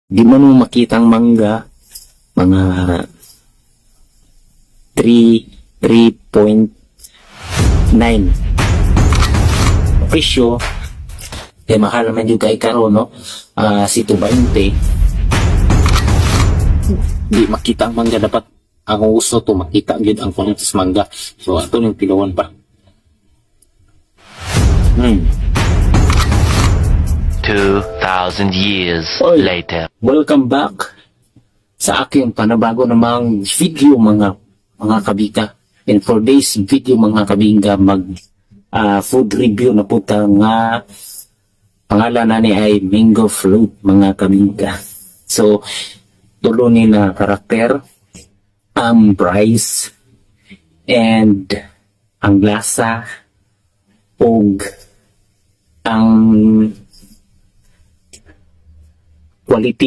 Di man mo makitang mangga, mga 3.9 presyo. Kaya mahal naman yung kay karon, no? Si 220. Di makita ang mangga. Dapat ang gusto to makita yun ang qualities mangga. So ato yung pilawan pa. 2,000 years Oy, later. welcome back sa aking panabago namang video mga kabika. And for this video mga kabinga, food review na po nga pangalan na ni ay mango fruit mga kabinga. So tulo ni na karakter, price, and ang lasa, og ang quality